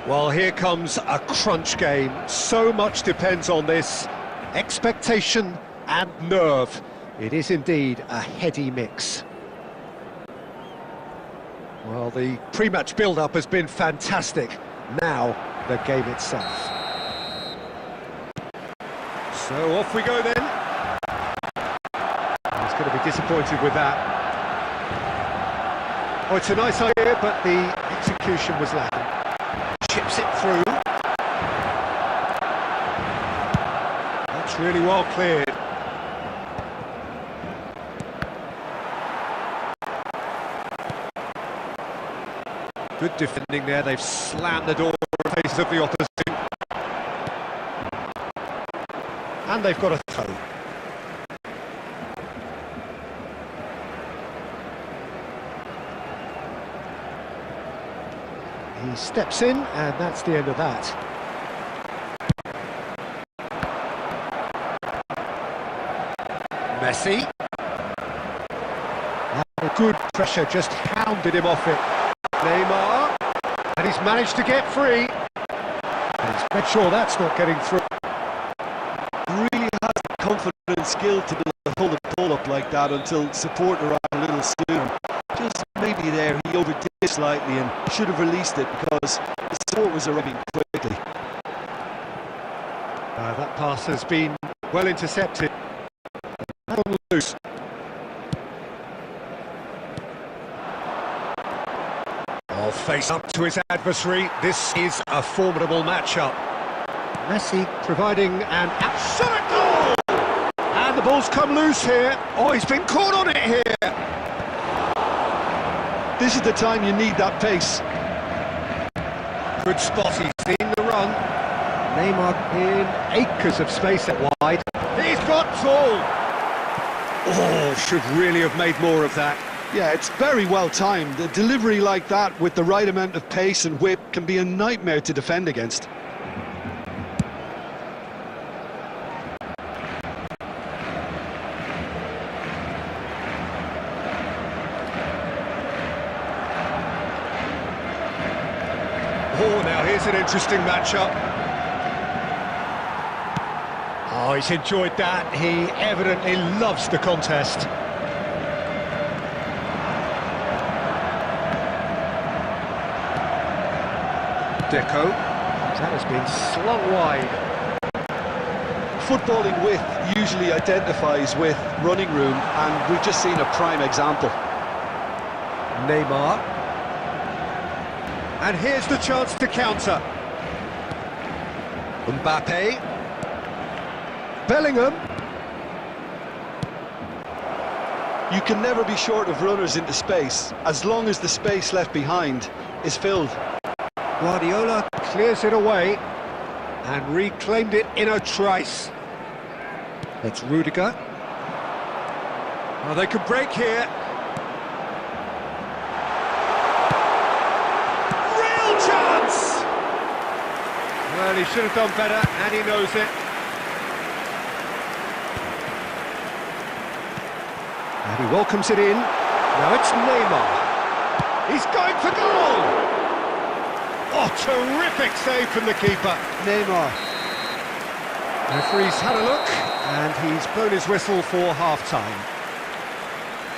Well, here comes a crunch game. So much depends on this. Expectation and nerve. It is indeed a heady mix. Well, the pre-match build-up has been fantastic. Now, the game itself. So off we go then. He's going to be disappointed with that. Oh, it's a nice idea, but the execution was lacking. Chips it through. That's really well cleared. Good defending there. They've slammed the door in the face of the opposition. And they've got a throw. He steps in, and that's the end of that. Messi. And good pressure, just hounded him off it. Neymar. And he's managed to get free. And he's made sure that's not getting through. Really has the confident skill to hold the ball up like that until support arrived a little soon. Just maybe there he overdid it slightly and should have released it because the support was arriving quickly. That pass has been well intercepted. On loose. I'll face up to his adversary. This is a formidable matchup. Messi providing an absolute goal! And the ball's come loose here. Oh, he's been caught on it here. This is the time you need that pace. Good spot, he's seen the run. Neymar in acres of space at wide. He's got tall. Oh, should really have made more of that. Yeah, it's very well timed. A delivery like that with the right amount of pace and whip can be a nightmare to defend against. Oh, now here's an interesting matchup. Oh, he's enjoyed that. He evidently loves the contest. Deco. That has been slung wide. Footballing width usually identifies with running room, and we've just seen a prime example. Neymar. And here's the chance to counter. Mbappe. Bellingham. You can never be short of runners into space, as long as the space left behind is filled. Guardiola clears it away and reclaimed it in a trice. It's Rudiger. Oh, they could break here. Real chance! Well, he should have done better, and he knows it. And he welcomes it in. Now it's Neymar. He's going for goal! Oh, terrific save from the keeper. Neymar. Referee's had a look, and he's blown his whistle for half-time.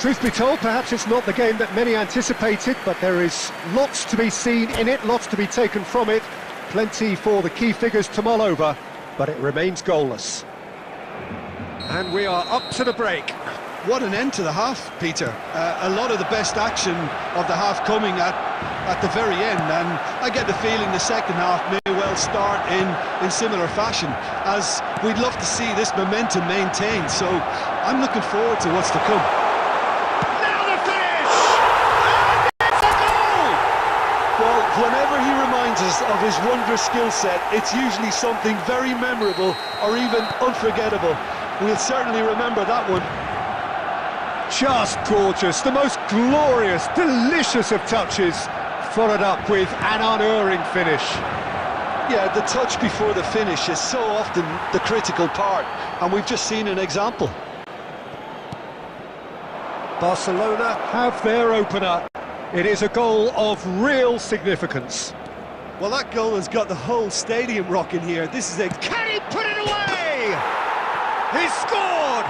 Truth be told, perhaps it's not the game that many anticipated, but there is lots to be seen in it, lots to be taken from it. Plenty for the key figures to mull over, but it remains goalless. And we are up to the break. What an end to the half, Peter. A lot of the best action of the half coming at the very end, and I get the feeling the second half may well start in similar fashion, as we'd love to see this momentum maintained, so I'm looking forward to what's to come. Now the finish! And it's a goal! Well, whenever he reminds us of his wondrous skill set, it's usually something very memorable or even unforgettable. We'll certainly remember that one. Just gorgeous, the most glorious, delicious of touches, followed up with an unerring finish. Yeah, the touch before the finish is so often the critical part, and we've just seen an example. Barcelona have their opener. It is a goal of real significance. Well, that goal has got the whole stadium rocking here. This is a... Can he put it away? He's scored!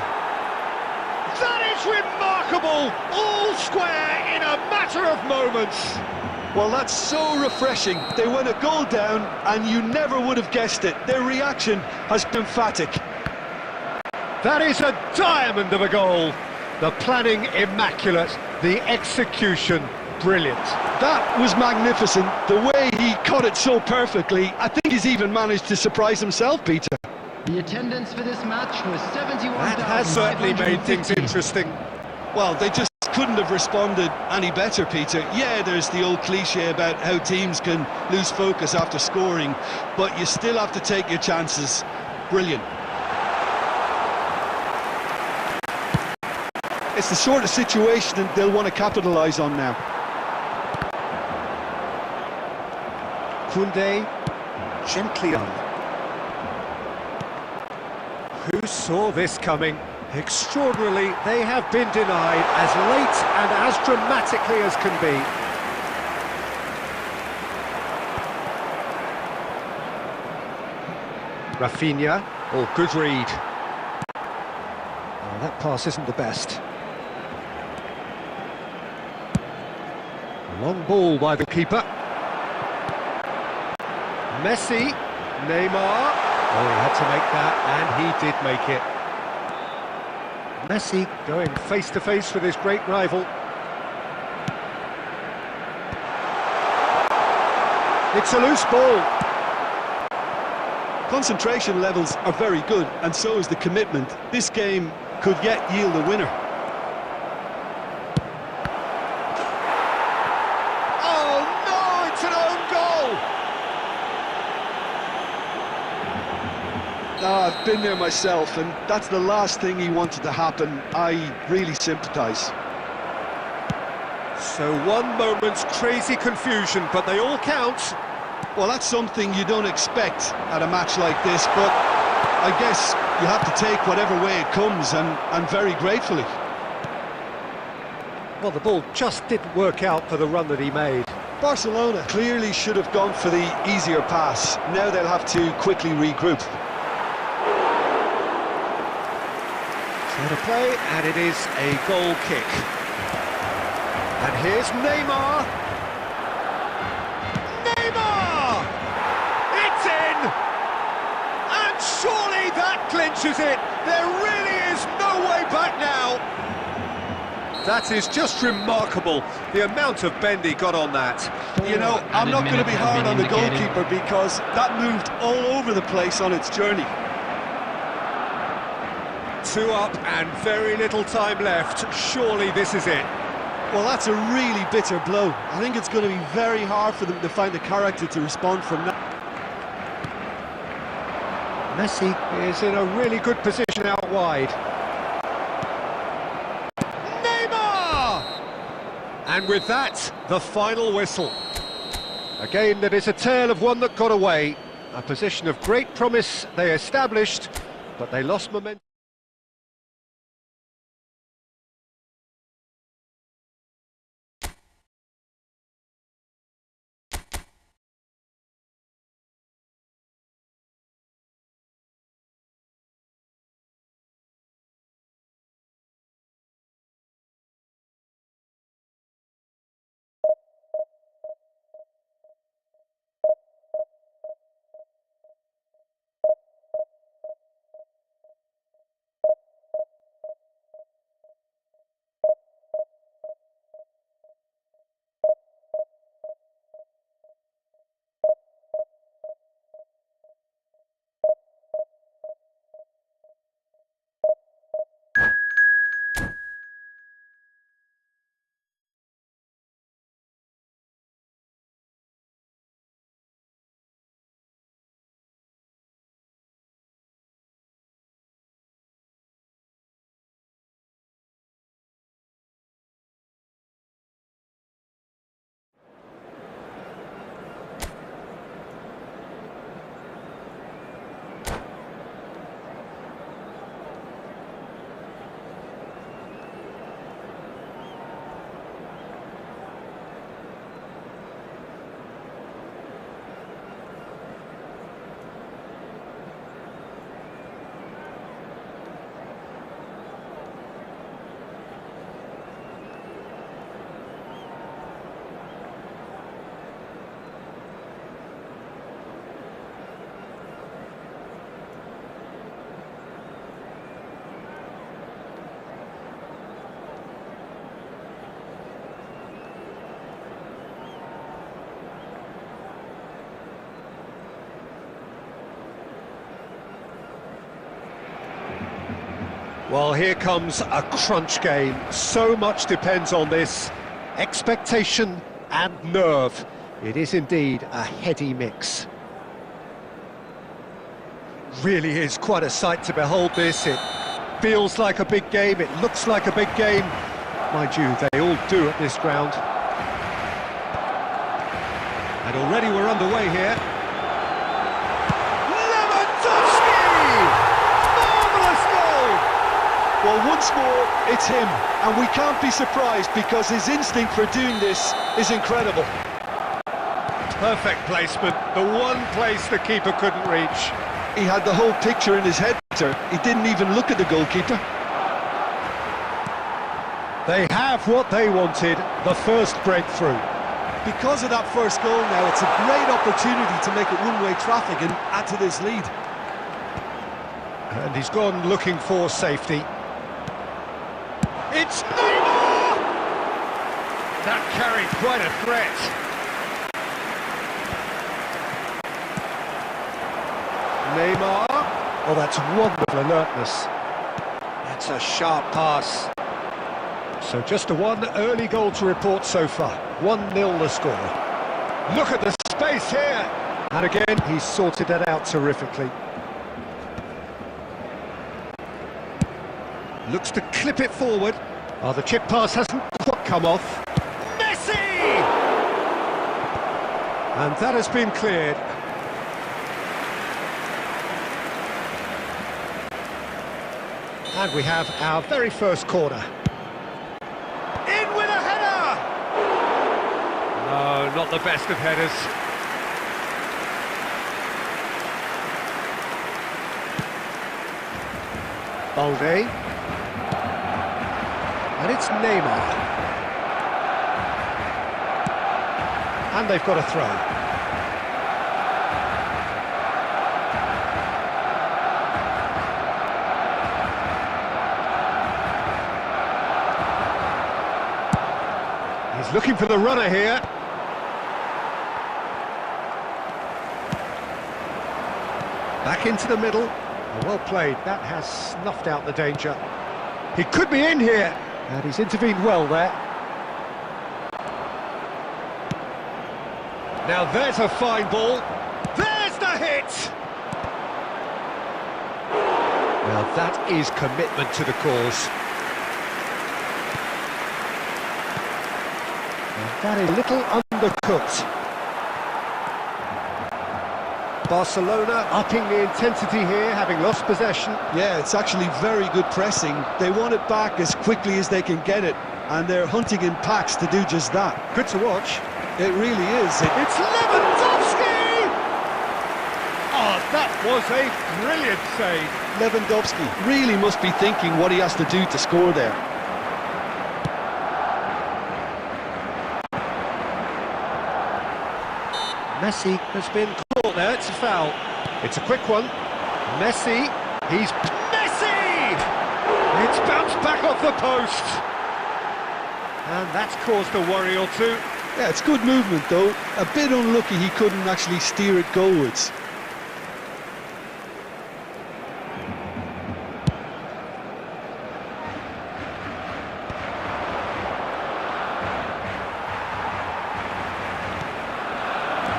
That is remarkable! All square in a matter of moments. Well, that's so refreshing. They went a goal down, and you never would have guessed it. Their reaction has been emphatic. That is a diamond of a goal. The planning immaculate, the execution brilliant. That was magnificent. The way he caught it so perfectly, I think he's even managed to surprise himself, Peter. The attendance for this match was 71,550. That has certainly made things interesting. Well, they just couldn't have responded any better, Peter. Yeah, there's the old cliche about how teams can lose focus after scoring, but you still have to take your chances. Brilliant. It's the sort of situation that they'll want to capitalise on now. Koundé, gently on. Who saw this coming? Extraordinarily, they have been denied as late and as dramatically as can be. Rafinha, oh, good read. Oh, that pass isn't the best. Long ball by the keeper. Messi, Neymar. Oh, he had to make that, and he did make it. Messi going face-to-face with his great rival. It's a loose ball. Concentration levels are very good, and so is the commitment. This game could yet yield a winner. Oh no, it's an own goal! I've been there myself, and that's the last thing he wanted to happen. I really sympathise. So one moment's crazy confusion, but they all count. Well, that's something you don't expect at a match like this, but I guess you have to take whatever way it comes, and very gratefully. Well, the ball just didn't work out for the run that he made. Barcelona clearly should have gone for the easier pass. Now they'll have to quickly regroup. Fair to play, and it is a goal kick. And here's Neymar. Neymar! It's in! And surely that clinches it. There really is no way back now. That is just remarkable, the amount of bend he got on that. You know, I'm not going to be hard on the goalkeeper because that moved all over the place on its journey. 2 up and very little time left. Surely this is it. Well, that's a really bitter blow. I think it's going to be very hard for them to find the character to respond from that. Messi is in a really good position out wide. Neymar! And with that, the final whistle. A game that is a tale of one that got away. A position of great promise they established, but they lost momentum. Well, here comes a crunch game. So much depends on this. Expectation and nerve. It is indeed a heady mix. Really is quite a sight to behold this. It feels like a big game, it looks like a big game. Mind you, they all do at this ground. And already we're underway here. Marvellous goal! Well, once more, it's him, and we can't be surprised because his instinct for doing this is incredible. Perfect placement, the one place the keeper couldn't reach. He had the whole picture in his head, sir. He didn't even look at the goalkeeper. They have what they wanted, the first breakthrough. Because of that first goal now, it's a great opportunity to make it one-way traffic and add to this lead. And he's gone looking for safety. It's Neymar! That carried quite a threat. Neymar. Oh, that's wonderful alertness. That's a sharp pass. So just a one early goal to report so far. 1-0 the score. Look at the space here. And again, he's sorted that out terrifically. Looks to clip it forward. Oh, the chip pass hasn't quite come off. Messi! And that has been cleared. And we have our very first corner. In with a header! No, not the best of headers. Balde. And it's Neymar. And they've got a throw. He's looking for the runner here. Back into the middle. Well played. That has snuffed out the danger. He could be in here. And he's intervened well there. Now there's a fine ball. There's the hit! Now that is commitment to the cause. That is a little undercooked. Barcelona upping the intensity here, having lost possession. Yeah, it's actually very good pressing. They want it back as quickly as they can get it, and they're hunting in packs to do just that. Good to watch. It really is. It's Lewandowski! Oh, that was a brilliant save. Lewandowski really must be thinking what he has to do to score there. Messi has been caught there, it's a foul. It's a quick one. Messi, he's... Messi! It's bounced back off the post. And that's caused a worry or two. Yeah, it's good movement though. A bit unlucky he couldn't actually steer it goalwards.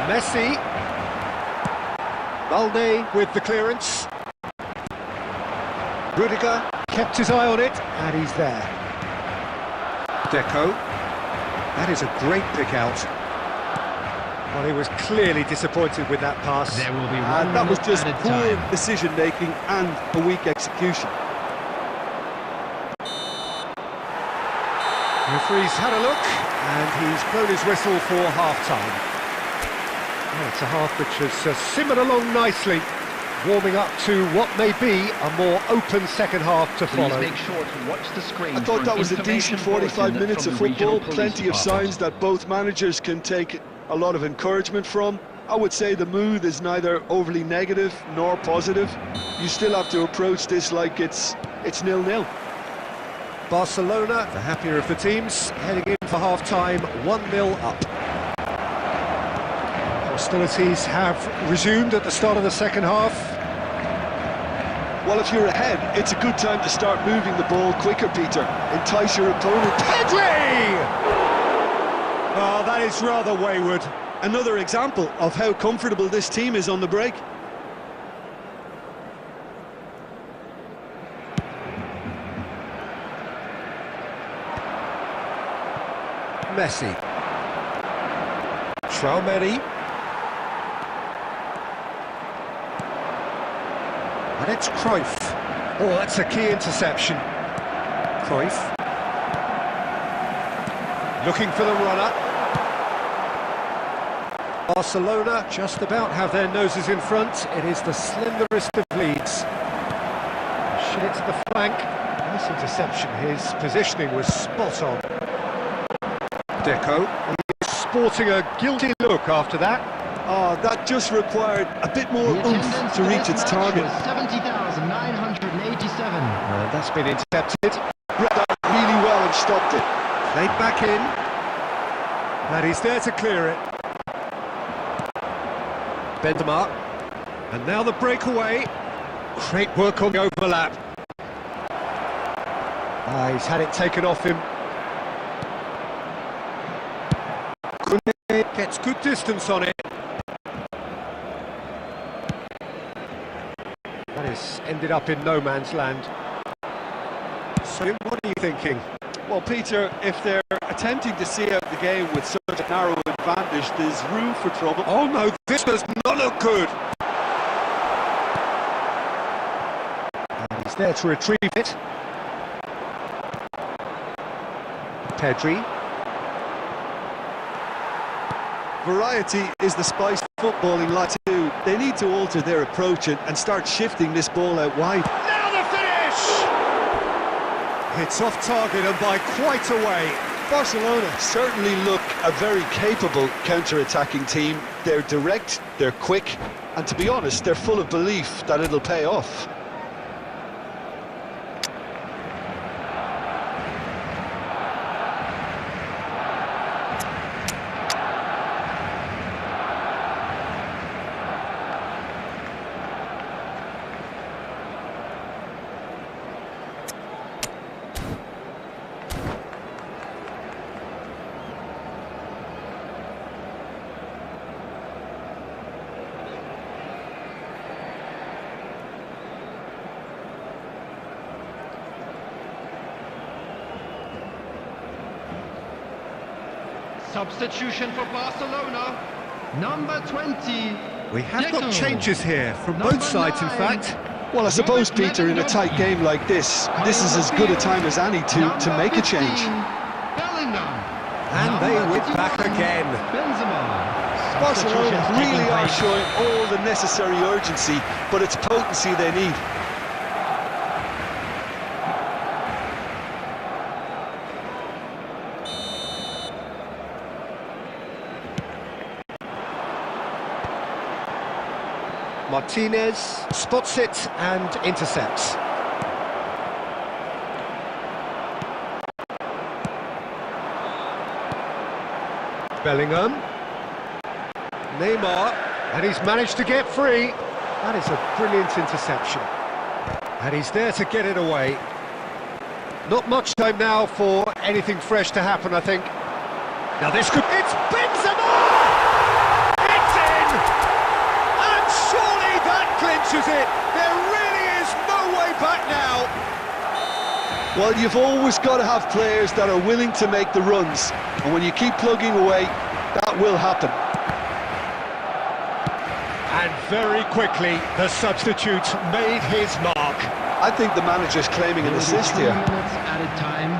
Messi. Balde with the clearance. Rudiger kept his eye on it, and he's there. Deco. That is a great pick out. Well, he was clearly disappointed with that pass. There will be And one that was minute just added poor time. decision-making and a weak execution. The referee's had a look, and he's blown his whistle for half-time. Well, it's a half which has simmered along nicely, warming up to what may be a more open second half to Please follow. make sure to watch the screen. I thought that was a decent 45 minutes of football, plenty of signs that both managers can take a lot of encouragement from. I would say the mood is neither overly negative nor positive. You still have to approach this like it's 0-0. Barcelona, the happier of the teams, heading in for half-time, 1-0 up. Hostilities have resumed at the start of the second half. Well, if you're ahead, it's a good time to start moving the ball quicker, Peter. Entice your opponent. Pedri! Oh, that is rather wayward. Another example of how comfortable this team is on the break. Messi. Traoré. And it's Cruyff. Oh, that's a key interception. Cruyff. Looking for the runner. Barcelona just about have their noses in front. It is the slenderest of leads. Shoot it to the flank. Nice interception. His positioning was spot on. Deco. He's sporting a guilty look after that. Oh, that just required a bit more oomph to reach its target. 70,987. That's been intercepted. Read that really well and stopped it. Played back in. And he's there to clear it. Benzema. And now the breakaway. Great work on the overlap. He's had it taken off him. Gets good distance on it. That has ended up in no man's land. So what are you thinking? Well, Peter, if they're attempting to see out the game with such a narrow advantage, there's room for trouble. Oh no, this does not look good. And he's there to retrieve it. Pedri. Variety is the spice footballing like to. They need to alter their approach and start shifting this ball out wide. Now the finish! It's off target and by quite a way. Barcelona certainly look a very capable counter-attacking team. They're direct, they're quick, and to be honest, they're full of belief that it'll pay off. Substitution for Barcelona, number 20. We have got Deco. changes here from Number both sides, in 9. fact. Well, I suppose, Peter, in a tight game like this is as good a time as any to make a change. Bellingham. And they whip back again. Benzema. Barcelona Substitutions really taking are place. showing all the necessary urgency, but it's potency they need. Martinez spots it and intercepts. Bellingham. Neymar. And he's managed to get free. That is a brilliant interception. And he's there to get it away. Not much time now for anything fresh to happen, I think. Now this could... It's Benzema! It's in! And surely that clinches it! There really is no way back now! Well, you've always got to have players that are willing to make the runs, and when you keep plugging away, that will happen. And very quickly, the substitute made his mark. I think the manager's claiming an assist 3 here. minutes added time.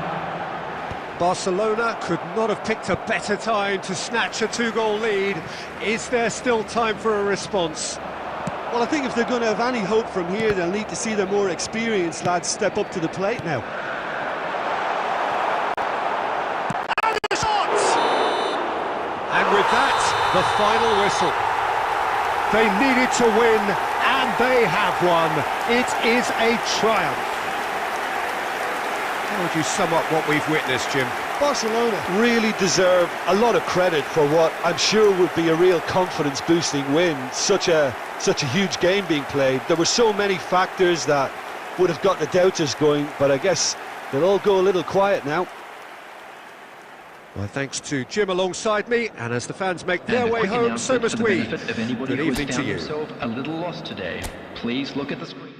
Barcelona could not have picked a better time to snatch a two-goal lead. Is there still time for a response? Well, I think if they're going to have any hope from here, they'll need to see their more experienced lads step up to the plate now. And the shot! And with that, the final whistle. They needed to win, and they have won. It is a triumph. How would you sum up what we've witnessed, Jim? Barcelona really deserve a lot of credit for what I'm sure would be a real confidence-boosting win. Such a huge game being played. There were so many factors that would have got the doubters going, but I guess they'll all go a little quiet now. Well, thanks to Jim alongside me, and as the fans make their way home, so must we. Good evening to you. A little lost today. Please look at the screen.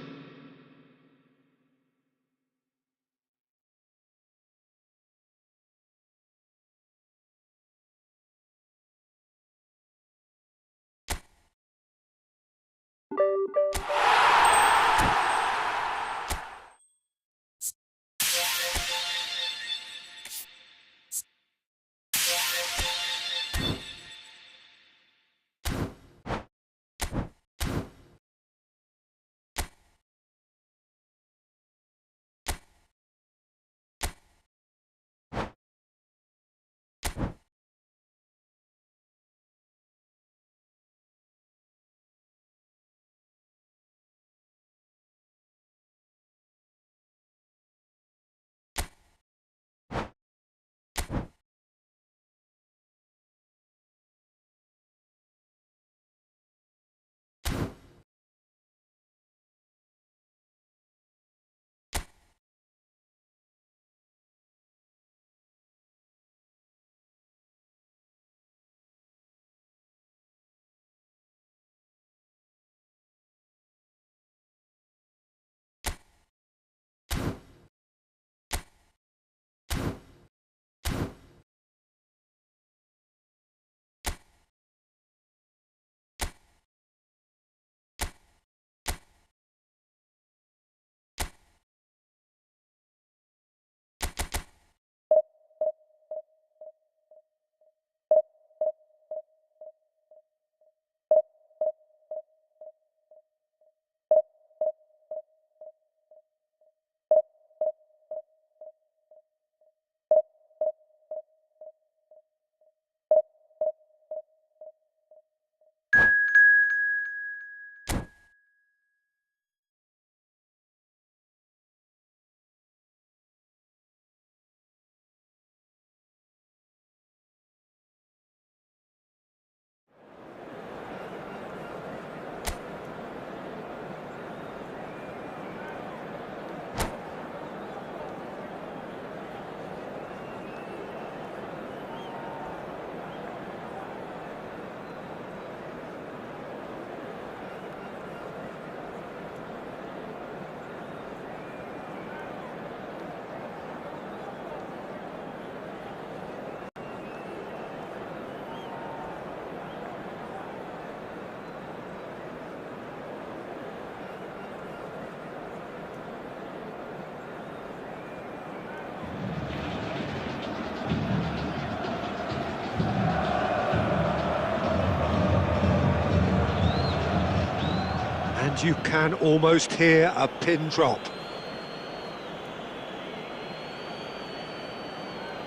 And you can almost hear a pin drop.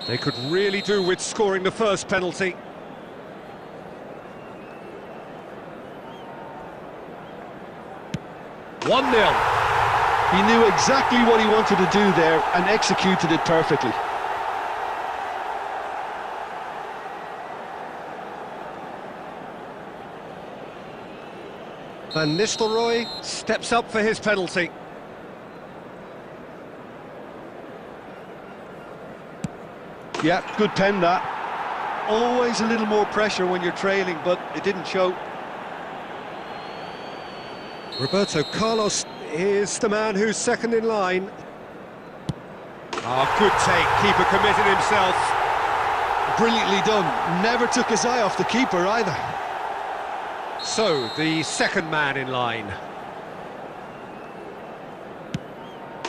They could really do with scoring the first penalty. One 0. He knew exactly what he wanted to do there and executed it perfectly. Van Nistelrooy steps up for his penalty. Yeah, good pen that. Always a little more pressure when you're trailing, but it didn't show. Roberto Carlos is the man who's second in line. Good take, keeper committed himself. Brilliantly done, never took his eye off the keeper either. So, the second man in line.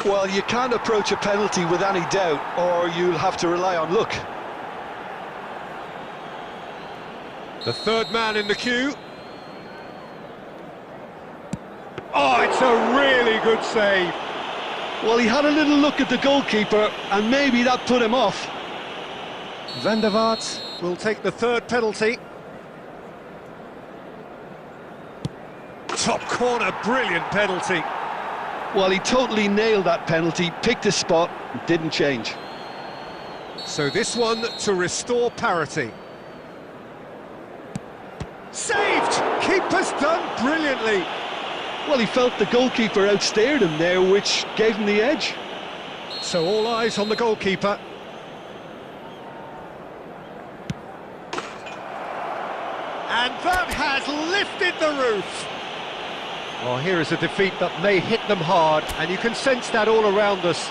Well, you can't approach a penalty with any doubt, or you'll have to rely on luck. The third man in the queue. Oh, it's a really good save. Well, he had a little look at the goalkeeper, and maybe that put him off. Van der Vaart will take the third penalty. Top corner, brilliant penalty. Well, he totally nailed that penalty, picked his spot, didn't change. So this one to restore parity. Saved! Keeper's done brilliantly. Well, he felt the goalkeeper outstared him there, which gave him the edge. So all eyes on the goalkeeper. And that has lifted the roof. Well, here is a defeat that may hit them hard, and you can sense that all around us.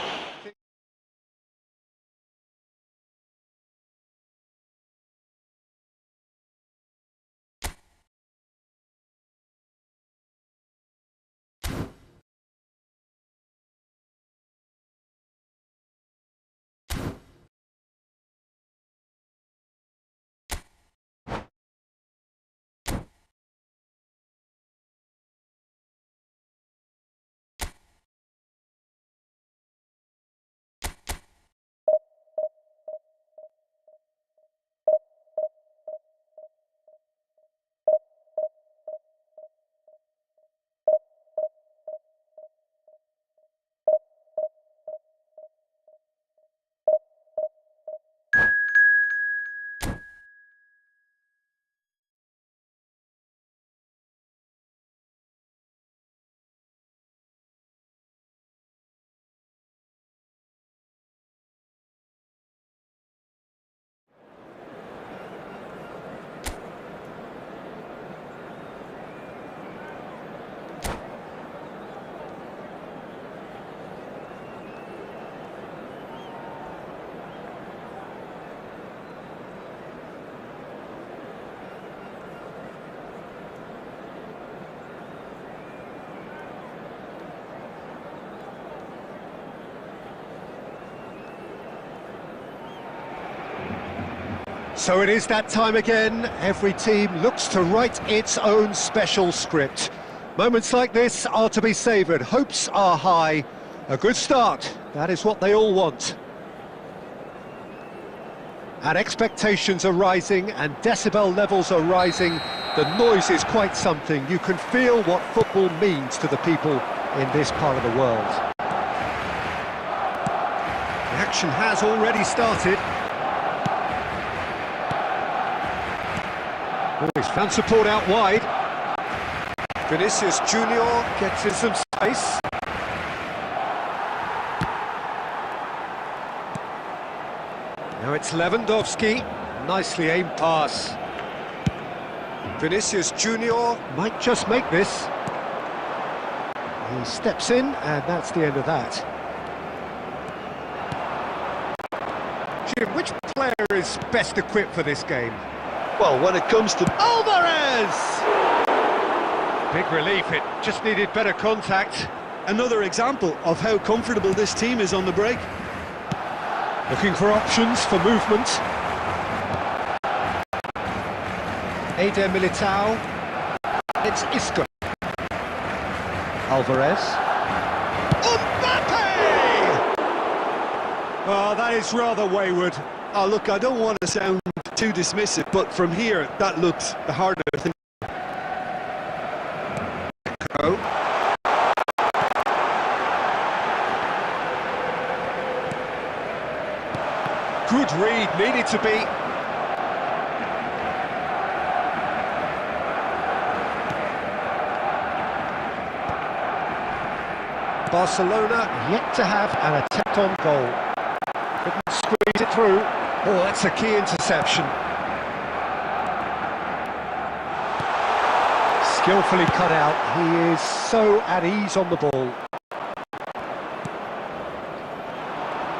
So it is that time again. Every team looks to write its own special script. Moments like this are to be savoured. Hopes are high. A good start, that is what they all want. And expectations are rising and decibel levels are rising. The noise is quite something. You can feel what football means to the people in this part of the world. The action has already started. Oh, he's found support out wide. Vinicius Junior gets in some space. Now it's Lewandowski. Nicely aimed pass. Vinicius Junior might just make this. He steps in, and that's the end of that. Jim, which player is best equipped for this game? Well, when it comes to Alvarez! Big relief, it just needed better contact. another example of how comfortable this team is on the break. Looking for options for movement. Eder Militao. It's Isco. Alvarez. Mbappe! Oh, that is rather wayward. Oh, look, I don't want to sound too dismissive, but from here, that looks the harder thing. Good read, needed to be. Barcelona yet to have an attempt on goal. Couldn't squeeze it through. Oh, that's a key interception. Skillfully cut out. He is so at ease on the ball.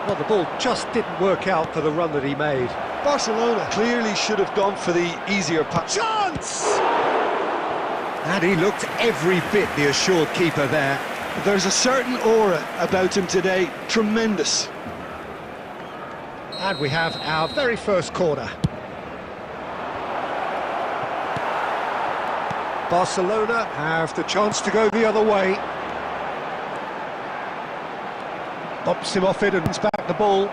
Well, the ball just didn't work out for the run that he made. Barcelona clearly should have gone for the easier pass. Chance! And he looked every bit the assured keeper there. There's a certain aura about him today, tremendous. And we have our very first corner. Barcelona have the chance to go the other way. Bumps him off it and back the ball.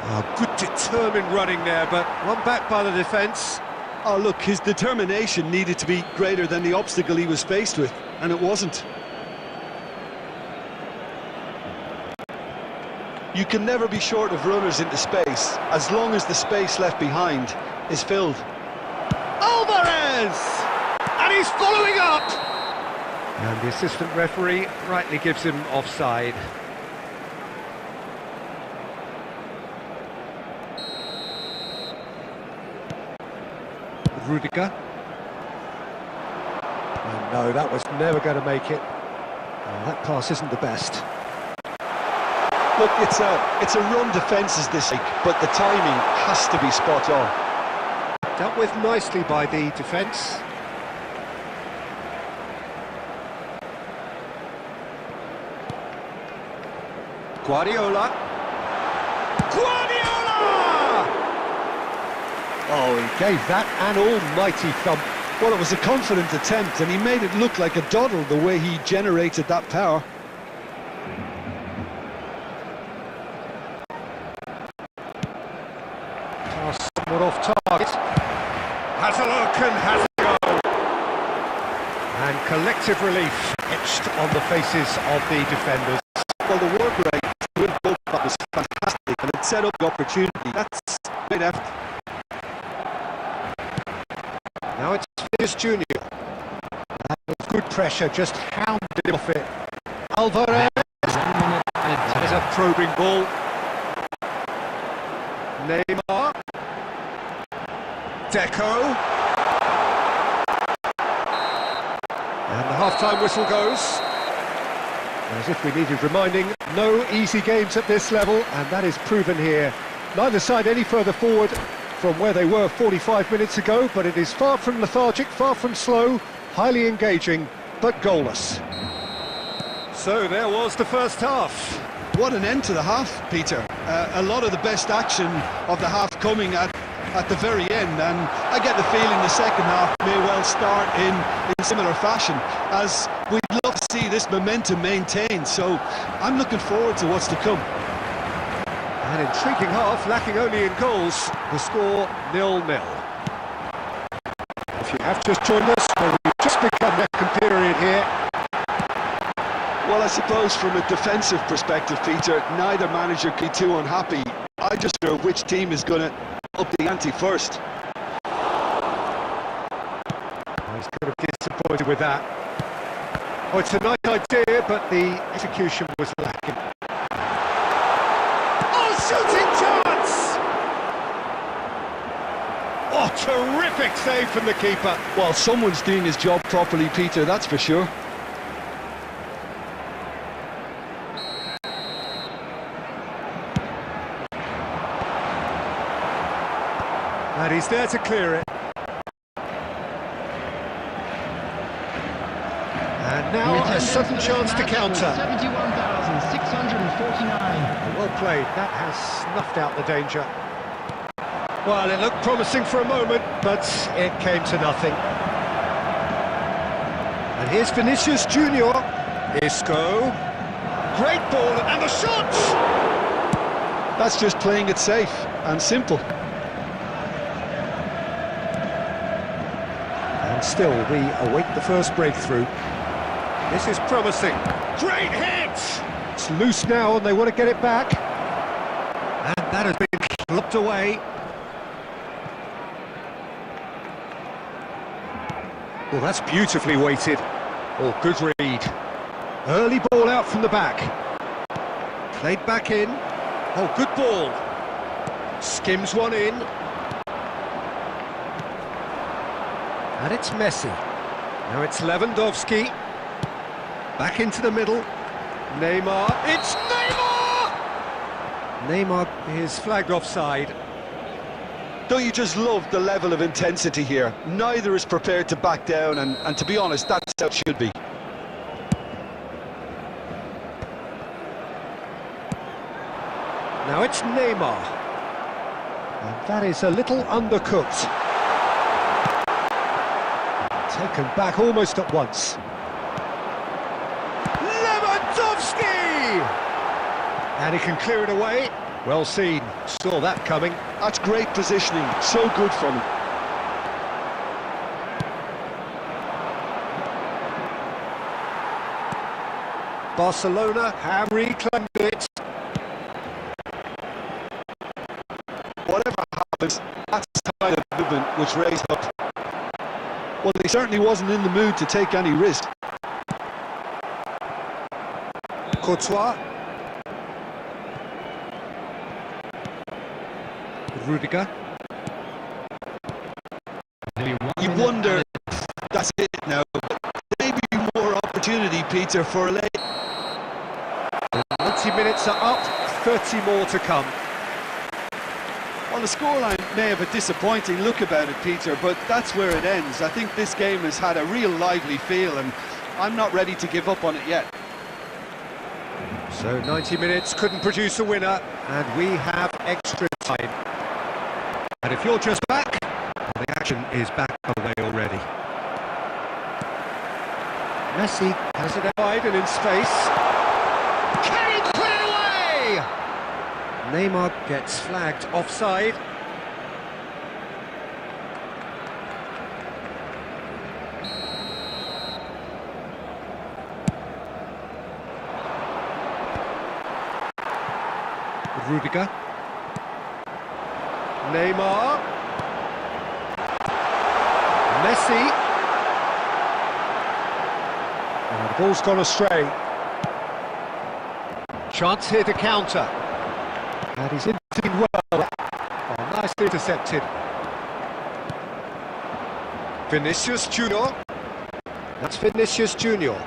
Oh, good determined running there, but run back by the defence. Oh, look, his determination needed to be greater than the obstacle he was faced with, and it wasn't. You can never be short of runners into space, as long as the space left behind is filled. Alvarez! And he's following up! And the assistant referee rightly gives him offside. Rudiger. Oh, no, that was never going to make it. Oh, that pass isn't the best. Look, it's a run defences this week, but the timing has to be spot on. Dealt with nicely by the defence. Guardiola! Oh, he gave that an almighty thump. Well, it was a confident attempt, and he made it look like a doddle the way he generated that power. Pass somewhat off target. Has a look and has a go. And collective relief etched on the faces of the defenders. Well, the work rate with both was fantastic, and it set up the opportunity. That's great effort. Now it's Vinicius Junior. That was good pressure, just hounded him off it. Alvarez. There's a probing ball. Neymar. Deco. And the half-time whistle goes. As if we needed reminding, no easy games at this level, and that is proven here. Neither side any further forward from where they were 45 minutes ago, but it is far from lethargic, far from slow, highly engaging, but goalless. So there was the first half. What an end to the half, Peter. A lot of the best action of the half coming at the very end, and I get the feeling the second half may well start in similar fashion, as we'd love to see this momentum maintained, so I'm looking forward to what's to come. An intriguing half, lacking only in goals. The score 0-0. If you have just joined us, well, we've just begun the second period here. Well, I suppose from a defensive perspective, Peter, neither manager can be too unhappy. I just know which team is going to up the ante first. He's going to be disappointed with that. Oh, it's a nice idea, but the execution was lacking. Shooting chance! Oh, terrific save from the keeper. Well, someone's doing his job properly, Peter, that's for sure. And he's there to clear it. And now a sudden chance to counter. 71,649. Well played, that has snuffed out the danger. Well, it looked promising for a moment, but it came to nothing. And here's Vinicius Junior. Isco. Great ball, and the shot! That's just playing it safe and simple. And still, we await the first breakthrough. This is promising. Great hit! It's loose now, and they want to get it back. And that has been lopped away. Well, that's beautifully weighted. Oh, good read. Early ball out from the back. Played back in. Oh, good ball. Skims one in. And it's Messi. Now it's Lewandowski. Back into the middle. Neymar. It's Neymar! Neymar is flagged offside. Don't you just love the level of intensity here? Neither is prepared to back down, and to be honest, that's how it should be. Now it's Neymar. And that is a little undercooked. Taken back almost at once. Lewandowski! And he can clear it away. Well seen, saw that coming. That's great positioning, so good from him. Barcelona have reclaimed it. Well, he certainly wasn't in the mood to take any risk. Courtois. Rudiger. You wonder if that's it now. Maybe more opportunity, Peter, for a late. 90 minutes are up, 30 more to come. Well, the scoreline may have a disappointing look about it, Peter, but that's where it ends. I think this game has had a real lively feel, and I'm not ready to give up on it yet. So 90 minutes couldn't produce a winner, and we have extra time. And if you're just back, the action is back away already. Messi has it wide and in space. Can he put it away? Neymar gets flagged offside. Rudiger. Neymar. Messi. And the ball's gone astray. Chance here to counter. And he's intervened well. Oh, nicely intercepted. Vinicius Junior. That's Vinicius Junior.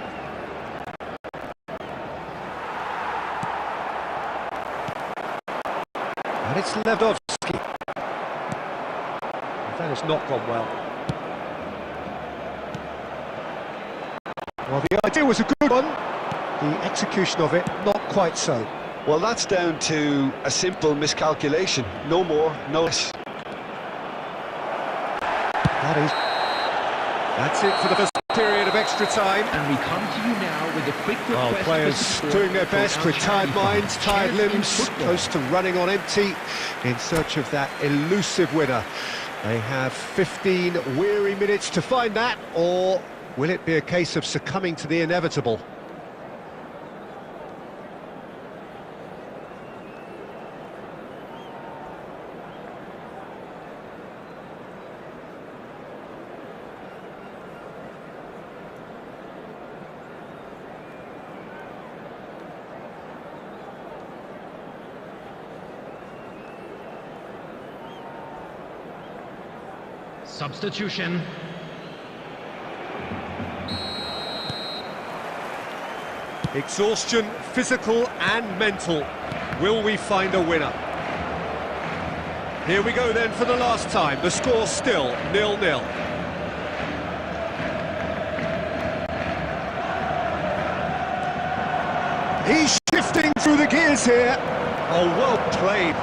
And it's Lewandowski. That has not gone well. Well, the idea was a good one. The execution of it, not quite so. Well, that's down to a simple miscalculation. No more, no less. That's it for the first period of extra time. And we come to you now with a quick request. Well, players doing their best with tired minds, tired limbs, close to running on empty, in search of that elusive winner. They have 15 weary minutes to find that, or will it be a case of succumbing to the inevitable? Substitution. Exhaustion, physical and mental. Will we find a winner? Here we go then for the last time. The score still 0-0. He's shifting through the gears here. Oh, well played.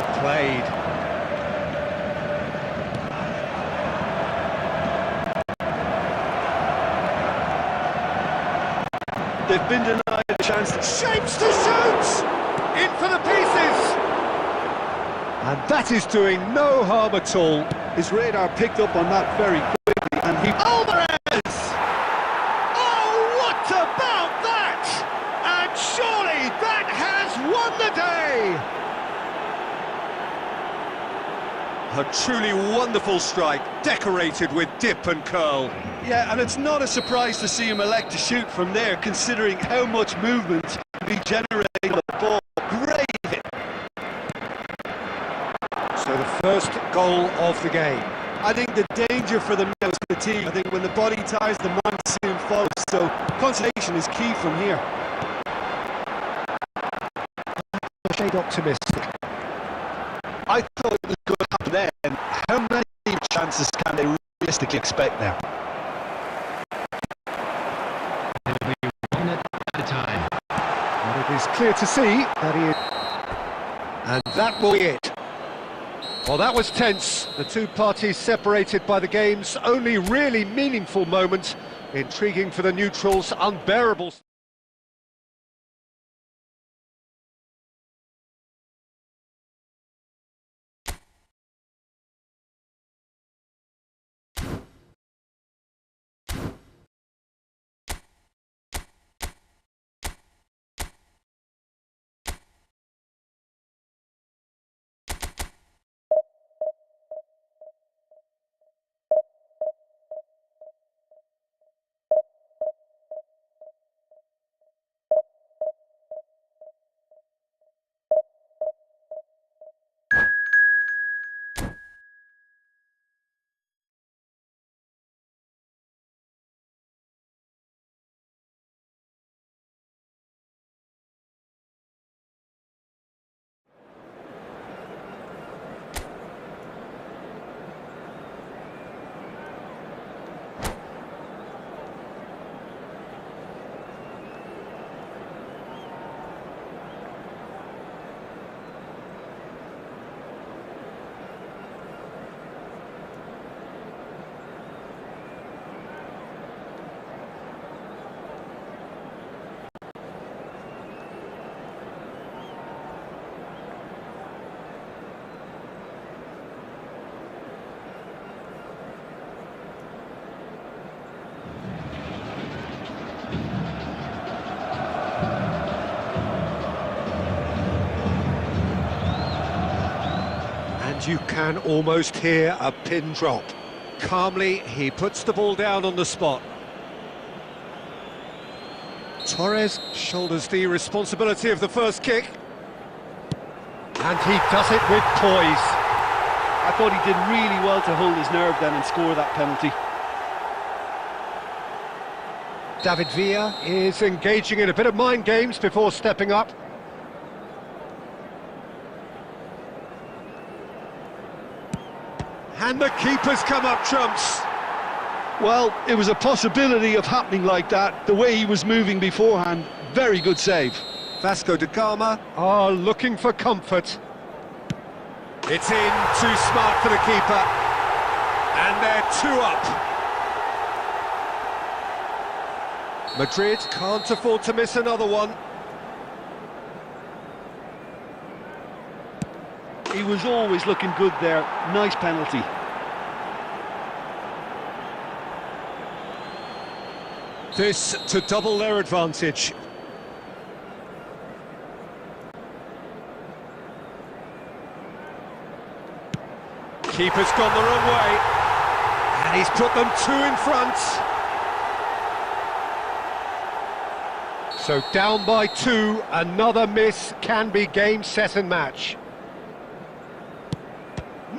They've been denied a chance. Shapes to shoot! In for the pieces! And that is doing no harm at all. His radar picked up on that very quickly, and he... Alvarez! Oh, what about that? And surely that has won the day! A truly wonderful strike, decorated with dip and curl. Yeah, and it's not a surprise to see him elect to shoot from there, considering how much movement can be generated on the ball. Great hit. So the first goal of the game. I think the danger for them now is fatigue. I think when the body tires, the mind soon follows. So concentration is key from here. A shade optimistic. I thought it was going to happen then. How many chances can they realistically expect now? It'll be 1 at a time. And it is clear to see that he is... And that will be it. Well, that was tense. The two parties separated by the game's only really meaningful moment. Intriguing for the neutrals, unbearable... And you can almost hear a pin drop. Calmly, he puts the ball down on the spot. Torres shoulders the responsibility of the first kick. And he does it with poise. I thought he did really well to hold his nerve then and score that penalty. David Villa is engaging in a bit of mind games before stepping up. And the keeper's come up trumps. Well, it was a possibility of happening like that, the way he was moving beforehand. Very good save. Vasco da Gama are looking for comfort. It's in, too smart for the keeper. And they're 2 up. Madrid can't afford to miss another one. He was always looking good there. Nice penalty. This to double their advantage. Keeper's gone the wrong way. And he's put them 2 in front. So down by 2, another miss can be game, set and match.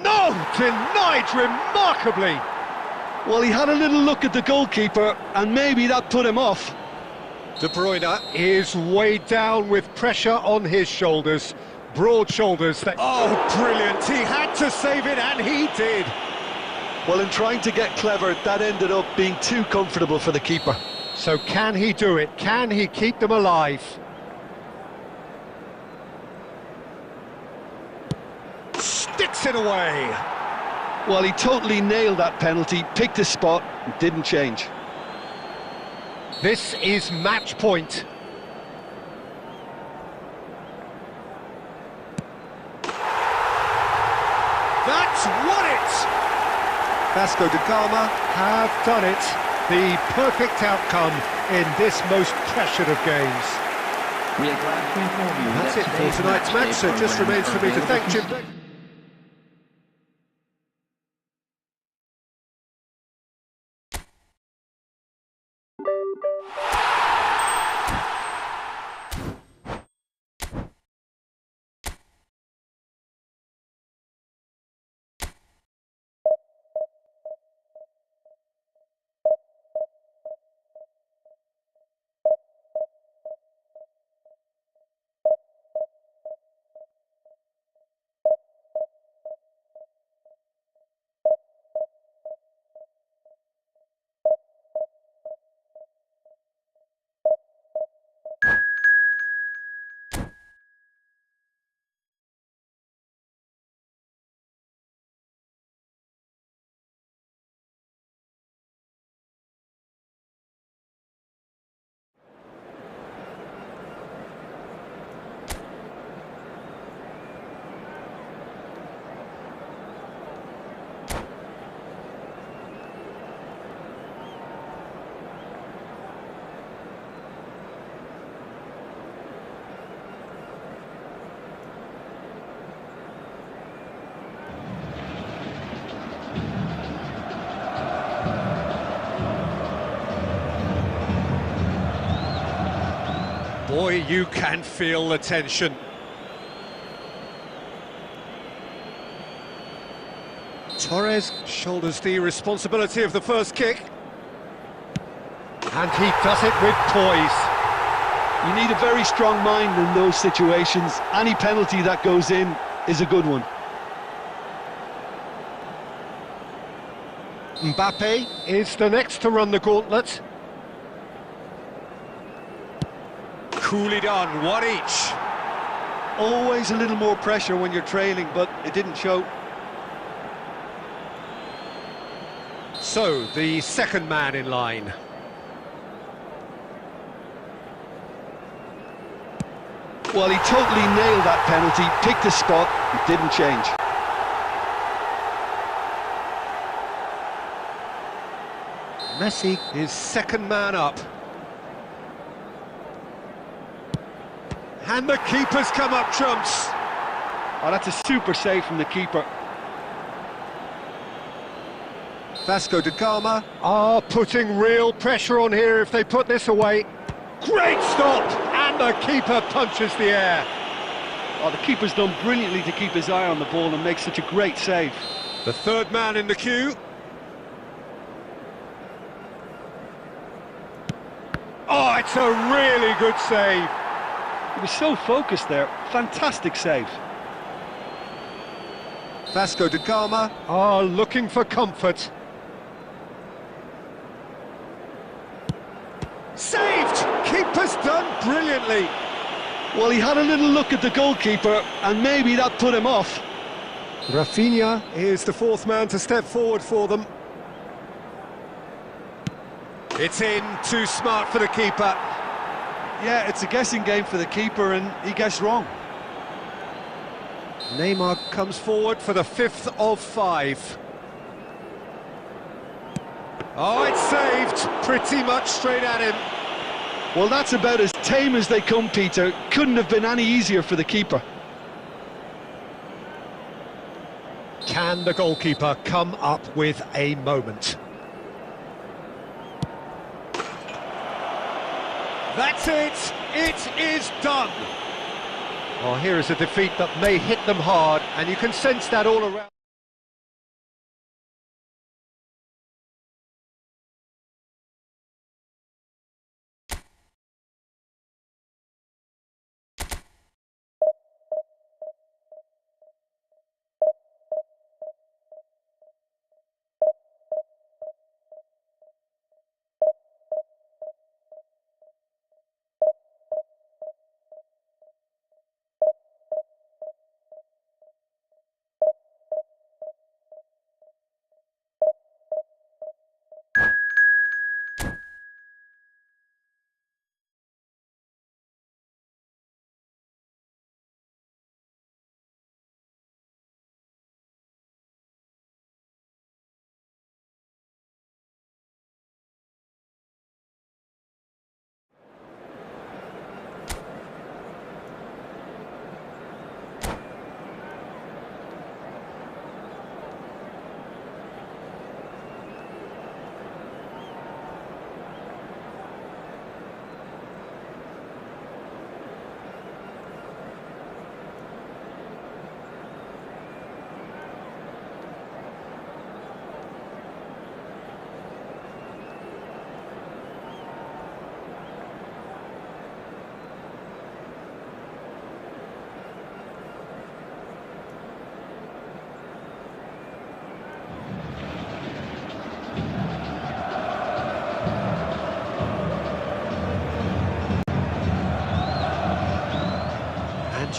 No! Denied remarkably! Well, he had a little look at the goalkeeper, and maybe that put him off. De Bruyne is weighed down with pressure on his shoulders. Broad shoulders. Oh, brilliant! He had to save it, and he did! Well, in trying to get clever, that ended up being too comfortable for the keeper. So can he do it? Can he keep them alive? Sticks it away! Well, he totally nailed that penalty, picked his spot, and didn't change. This is match point. That's won it! Vasco da Gama have done it. The perfect outcome in this most pressured of games. We are glad to inform you That's that it for today's tonight's match, so it just remains for me to thank Jim. Boy, you can feel the tension. Torres shoulders the responsibility of the first kick. And he does it with poise. You need a very strong mind in those situations. Any penalty that goes in is a good one. Mbappe is the next to run the gauntlet. Coolly done, 1 each. Always a little more pressure when you're trailing, but it didn't show. So, the second man in line. Well, he totally nailed that penalty, picked his spot, and didn't change. Messi is second man up. And the keeper's come up trumps. Oh, that's a super save from the keeper. Vasco da Gama are putting real pressure on here if they put this away. Great stop! And the keeper punches the air. Oh, the keeper's done brilliantly to keep his eye on the ball and make such a great save. The third man in the queue. Oh, it's a really good save. He was so focused there. Fantastic save. Vasco da Gama are looking for comfort. Saved! Keeper's done brilliantly. Well, he had a little look at the goalkeeper, and maybe that put him off. Rafinha is the fourth man to step forward for them. It's in, too smart for the keeper. Yeah, it's a guessing game for the keeper, and he guessed wrong. Neymar comes forward for the fifth of five. Oh, it's saved, pretty much straight at him. Well, that's about as tame as they come, Peter. Couldn't have been any easier for the keeper. Can the goalkeeper come up with a moment? That's it! It is done! Oh, here is a defeat that may hit them hard, and you can sense that all around.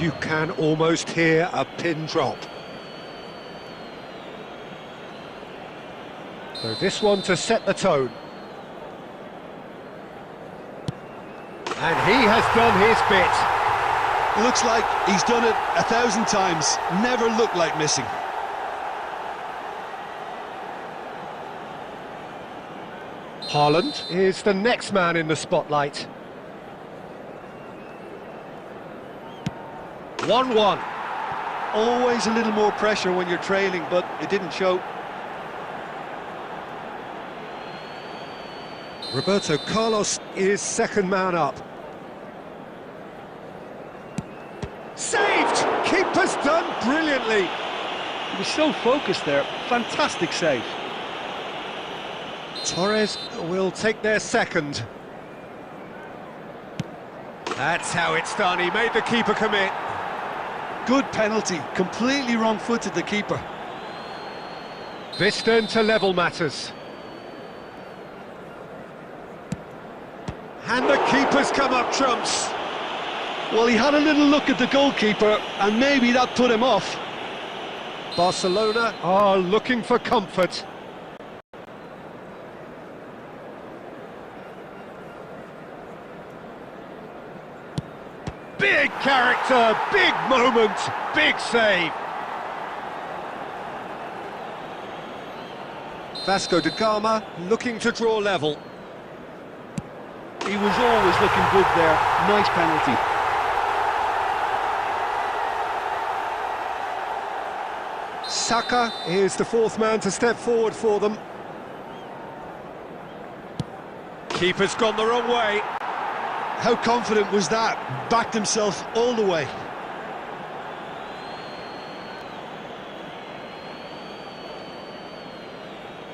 You can almost hear a pin drop. So this one to set the tone. And he has done his bit. Looks like he's done it 1,000 times. Never looked like missing. Haaland is the next man in the spotlight. 1-1. Always a little more pressure when you're trailing, but it didn't show. Roberto Carlos is second man up. Saved! Keeper's done brilliantly. He was so focused there. Fantastic save. Torres will take their second. That's how it's done. He made the keeper commit. Good penalty. Completely wrong-footed, the keeper. This then to level matters. And the keeper's come up trumps. Well, he had a little look at the goalkeeper, and maybe that put him off. Barcelona are looking for comfort. Big character, big moment, big save. Vasco da Gama looking to draw level. He was always looking good there. Nice penalty. Saka is the fourth man to step forward for them. Keeper's gone the wrong way. How confident was that? Backed himself all the way.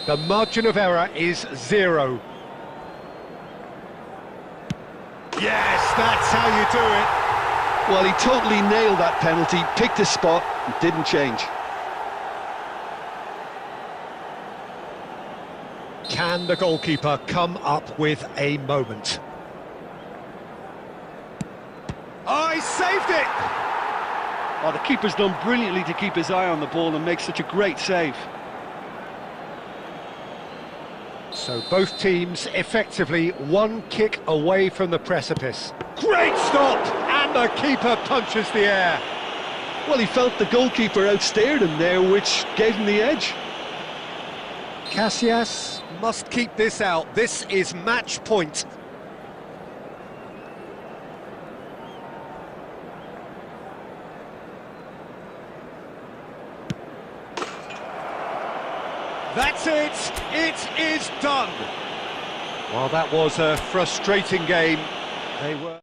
The margin of error is 0. Yes, that's how you do it. Well, he totally nailed that penalty, picked his spot, and didn't change. Can the goalkeeper come up with a moment? Oh, he saved it! Oh, the keeper's done brilliantly to keep his eye on the ball and make such a great save. So both teams effectively one kick away from the precipice. Great stop! And the keeper punches the air. Well, he felt the goalkeeper outstared him there, which gave him the edge. Casillas must keep this out. This is match point. That's it! It is done! Well, that was a frustrating game. They were...